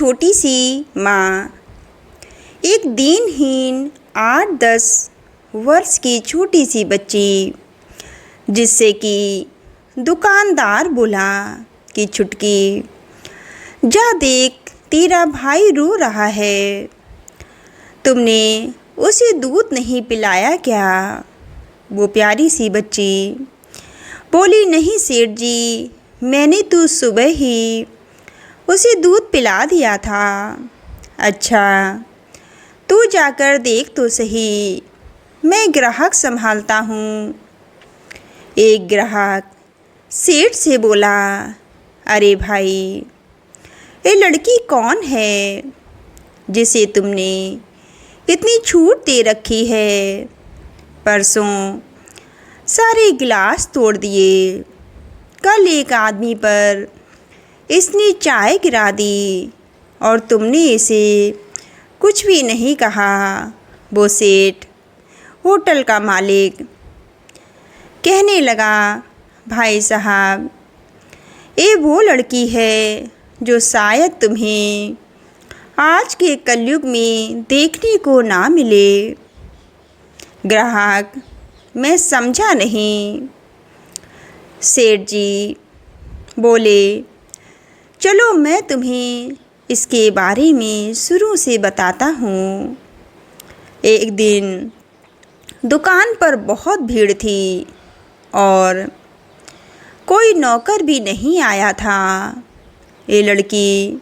छोटी सी माँ। एक दिनहीन 8-10 वर्ष की छोटी सी बच्ची, जिससे कि दुकानदार बोला कि छुटकी, जा देख तेरा भाई रो रहा है, तुमने उसे दूध नहीं पिलाया क्या? वो प्यारी सी बच्ची बोली, नहीं सेठ जी, मैंने तो सुबह ही उसे दूध पिला दिया था। अच्छा, तू जाकर देख तो सही, मैं ग्राहक संभालता हूँ। एक ग्राहक सेठ से बोला, अरे भाई, ये लड़की कौन है जिसे तुमने इतनी छूट दे रखी है? परसों सारे गिलास तोड़ दिए, कल एक आदमी पर इसने चाय गिरा दी और तुमने इसे कुछ भी नहीं कहा। वो सेठ, होटल का मालिक, कहने लगा, भाई साहब, ये वो लड़की है जो शायद तुम्हें आज के कलयुग में देखने को ना मिले। ग्राहक, मैं समझा नहीं। सेठ जी बोले, चलो मैं तुम्हें इसके बारे में शुरू से बताता हूँ। एक दिन दुकान पर बहुत भीड़ थी और कोई नौकर भी नहीं आया था। ये लड़की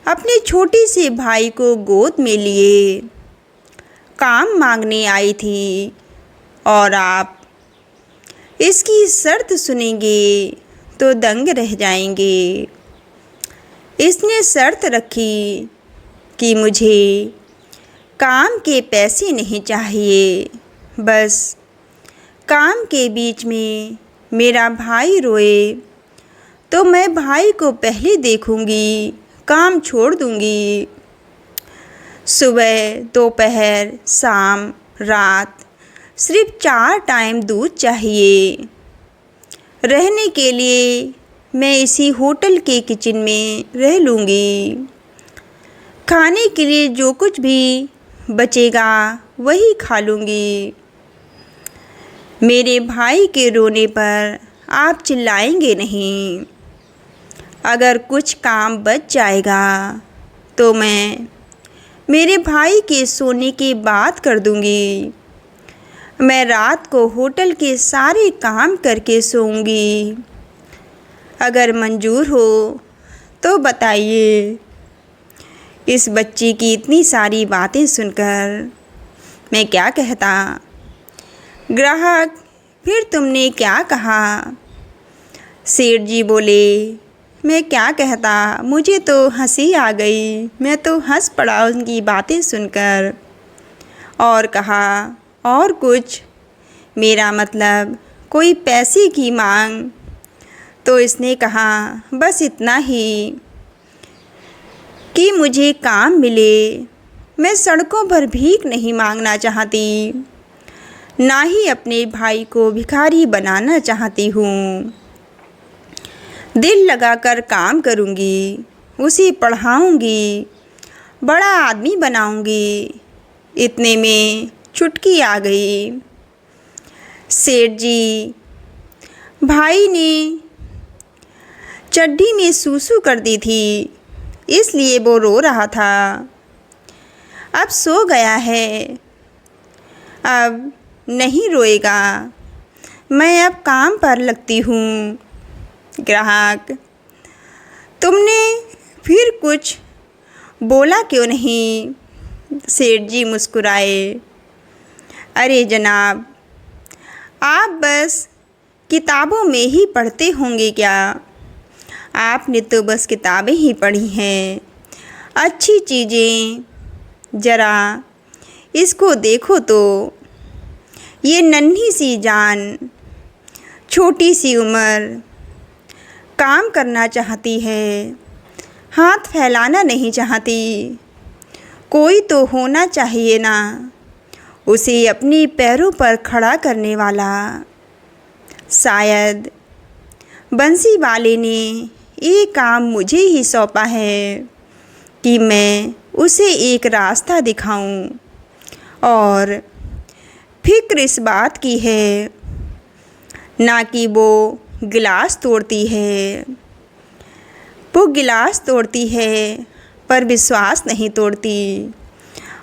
अपने छोटे से भाई को गोद में लिए काम मांगने आई थी और आप इसकी शर्त सुनेंगे तो दंग रह जाएंगे। इसने शर्त रखी कि मुझे काम के पैसे नहीं चाहिए, बस काम के बीच में मेरा भाई रोए तो मैं भाई को पहले देखूंगी, काम छोड़ दूंगी। सुबह, दोपहर, शाम, रात सिर्फ 4 टाइम दूध चाहिए। रहने के लिए मैं इसी होटल के किचन में रह लूँगी। खाने के लिए जो कुछ भी बचेगा वही खा लूँगी। मेरे भाई के रोने पर आप चिल्लाएंगे नहीं। अगर कुछ काम बच जाएगा तो मैं मेरे भाई के सोने की बात कर दूँगी। मैं रात को होटल के सारे काम करके सोऊंगी। अगर मंजूर हो तो बताइए। इस बच्ची की इतनी सारी बातें सुनकर मैं क्या कहता। ग्राहक, फिर तुमने क्या कहा? सेठ जी बोले, मैं क्या कहता, मुझे तो हंसी आ गई। मैं तो हंस पड़ा उनकी बातें सुनकर और कहा, और कुछ? मेरा मतलब कोई पैसे की मांग? तो इसने कहा, बस इतना ही कि मुझे काम मिले। मैं सड़कों पर भीख नहीं मांगना चाहती, ना ही अपने भाई को भिखारी बनाना चाहती हूँ। दिल लगाकर काम करूँगी, उसे पढ़ाऊँगी, बड़ा आदमी बनाऊँगी। इतने में छुटकी आ गई। सेठ जी, भाई ने चड्डी में सूसू कर दी थी, इसलिए वो रो रहा था। अब सो गया है, अब नहीं रोएगा। मैं अब काम पर लगती हूँ। ग्राहक, तुमने फिर कुछ बोला क्यों नहीं? सेठ जी मुस्कुराए, अरे जनाब, आप बस किताबों में ही पढ़ते होंगे क्या? आपने तो बस किताबें ही पढ़ी हैं। अच्छी चीज़ें ज़रा इसको देखो तो। ये नन्ही सी जान, छोटी सी उम्र, काम करना चाहती है, हाथ फैलाना नहीं चाहती। कोई तो होना चाहिए ना उसे अपने पैरों पर खड़ा करने वाला। शायद बंसी वाले ने ये काम मुझे ही सौंपा है। कि मैं उसे एक रास्ता दिखाऊं, और फिक्र इस बात की है ना कि वो गिलास तोड़ती है। वो गिलास तोड़ती है पर विश्वास नहीं तोड़ती।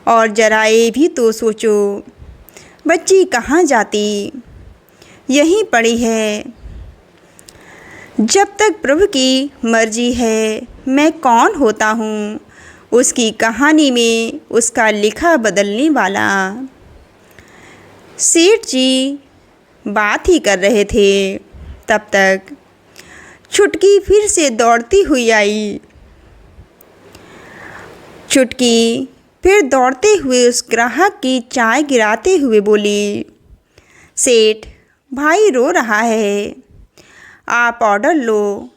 और जरा ये भी तो सोचो, बच्ची कहाँ जाती, यहीं पड़ी है। जब तक प्रभु की मर्जी है, मैं कौन होता हूँ उसकी कहानी में उसका लिखा बदलने वाला। सेठ जी बात ही कर रहे थे, तब तक छुटकी फिर से दौड़ती हुई आई। छुटकी फिर दौड़ते हुए उस ग्राहक की चाय गिराते हुए बोली, सेठ भाई रो रहा है, आप ऑर्डर लो।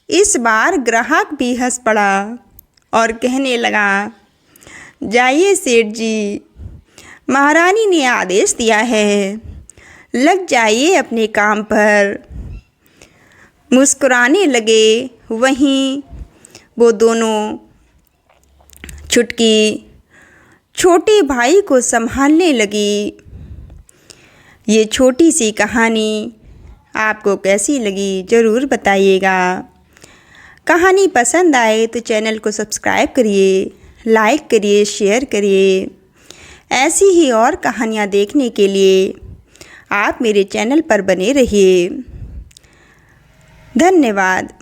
इस बार ग्राहक भी हंस पड़ा और कहने लगा, जाइए सेठ जी, महारानी ने आदेश दिया है, लग जाइए अपने काम पर। मुस्कुराने लगे। वहीं वो दोनों छुटकी छोटे भाई को संभालने लगी। ये छोटी सी कहानी आपको कैसी लगी ज़रूर बताइएगा। कहानी पसंद आए तो चैनल को सब्सक्राइब करिए, लाइक करिए, शेयर करिए। ऐसी ही और कहानियाँ देखने के लिए आप मेरे चैनल पर बने रहिए। धन्यवाद।